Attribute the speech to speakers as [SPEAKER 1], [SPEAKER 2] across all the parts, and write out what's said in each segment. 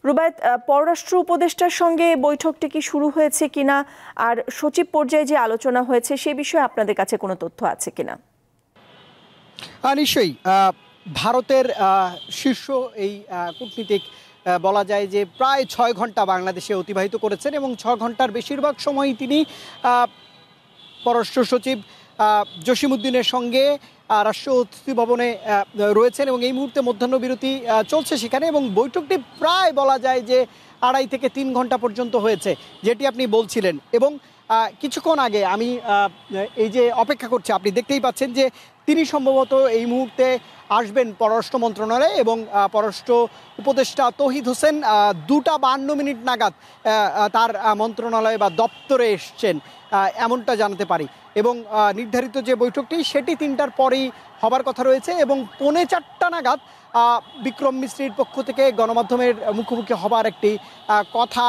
[SPEAKER 1] রুবায়েত, পররাষ্ট্র উপদেষ্টার সঙ্গে বৈঠকটি কি শুরু হয়েছে কিনা, আর সচিব পর্যায়ে যে আলোচনা হয়েছে সে বিষয়ে আপনাদের কাছে কোনো তথ্য আছে কিনা?
[SPEAKER 2] নিশ্চয়ই ভারতের শীর্ষ এই কূটনীতিক বলা যায় যে প্রায় ৬ ঘন্টা বাংলাদেশে অতিবাহিত করেছেন এবং ৬ ঘন্টার বেশিরভাগ সময়ই তিনি পররাষ্ট্র সচিব জসিমউদ্দিনের সঙ্গে রাষ্ট্র অতিথি ভবনে রয়েছেন এবং এই মুহূর্তে মধ্যাহ্নবিরতি চলছে সেখানে, এবং বৈঠকটি প্রায় বলা যায় যে ২.৫ থেকে ৩ ঘন্টা পর্যন্ত হয়েছে, যেটি আপনি বলছিলেন। এবং কিছুক্ষণ আগে আমি এই যে অপেক্ষা করছি, আপনি দেখতেই পাচ্ছেন যে তিনি সম্ভবত এই মুহূর্তে আসবেন পররাষ্ট্র মন্ত্রণালয়ে, এবং পররাষ্ট্র উপদেষ্টা তৌহিদ হোসেন 2:52 নাগাদ তার মন্ত্রণালয় বা দপ্তরে এসছেন এমনটা জানাতে পারি। এবং নির্ধারিত যে বৈঠকটি সেটি 3টার পরেই হবার কথা রয়েছে, এবং 3:45 নাগাদ বিক্রম মিশ্রির পক্ষ থেকে গণমাধ্যমের মুখোমুখি হবার একটি কথা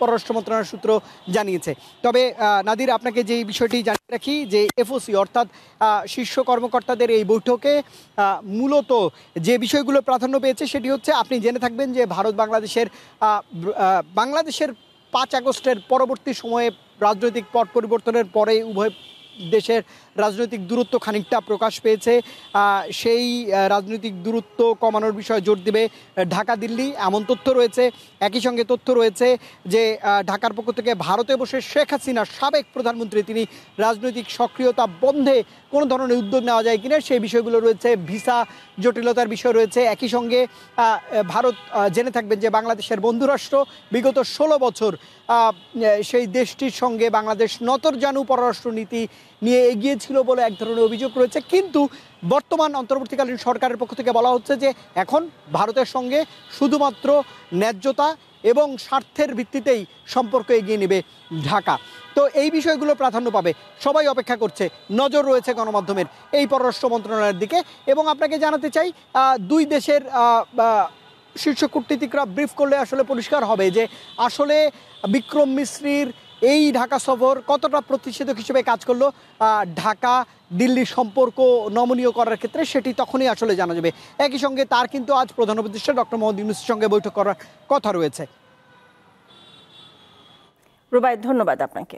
[SPEAKER 2] পররাষ্ট্র মন্ত্রণালয়ের সূত্র জানিয়েছে। তবে নাদির, আপনাকে যে বিষয়টি জানিয়ে রাখি যে এফওসি অর্থাৎ শীর্ষ কর্মকর্তাদের এই বৈঠকে মূলত যে বিষয়গুলো প্রাধান্য পেয়েছে সেটি হচ্ছে, আপনি জেনে থাকবেন যে ভারত বাংলাদেশের 5 আগস্টের পরবর্তী সময়ে রাজনৈতিক পট পরিবর্তনের পরে উভয় দেশের রাজনৈতিক দূরত্ব খানিকটা প্রকাশ পেয়েছে। সেই রাজনৈতিক দূরত্ব কমানোর বিষয়ে জোর দেবে ঢাকা দিল্লি, এমন তথ্য রয়েছে। একই সঙ্গে তথ্য রয়েছে যে ঢাকার পক্ষ থেকে ভারতে বসে শেখ হাসিনা সাবেক প্রধানমন্ত্রী তিনি রাজনৈতিক সক্রিয়তা বন্ধে কোনো ধরনের উদ্যোগ নেওয়া যায় কিনা সেই বিষয়গুলো রয়েছে। ভিসা জটিলতার বিষয় রয়েছে। একই সঙ্গে ভারত জেনে থাকবেন যে বাংলাদেশের বন্ধুরাষ্ট্র, বিগত 16 বছর সেই দেশটির সঙ্গে বাংলাদেশ নতরজানু পররাষ্ট্র নীতি নিয়ে এগিয়েছিল বলে এক ধরনের অভিযোগ রয়েছে। কিন্তু বর্তমান অন্তর্বর্তীকালীন সরকারের পক্ষ থেকে বলা হচ্ছে যে এখন ভারতের সঙ্গে শুধুমাত্র ন্যায্যতা এবং স্বার্থের ভিত্তিতেই সম্পর্ক এগিয়ে নেবে ঢাকা। তো এই বিষয়গুলো প্রাধান্য পাবে। সবাই অপেক্ষা করছে, নজর রয়েছে গণমাধ্যমের এই পররাষ্ট্র মন্ত্রণালয়ের দিকে। এবং আপনাকে জানাতে চাই, দুই দেশের শীর্ষ কূটনীতিকরা ব্রিফ করলে আসলে পরিষ্কার হবে যে আসলে বিক্রম মিশ্রির এই ঢাকা সফর কতটা প্রতিষেধক হিসেবে কাজ করলো ঢাকা দিল্লির সম্পর্ক নমনীয় করার ক্ষেত্রে, সেটি তখনই আসলে জানা যাবে। একই সঙ্গে তার কিন্তু আজ প্রধান উপদেষ্টা ডক্টর মোহাম্মদ ইউনূসের সঙ্গে বৈঠক করার কথা রয়েছে।
[SPEAKER 1] রুবায়েত, ধন্যবাদ আপনাকে।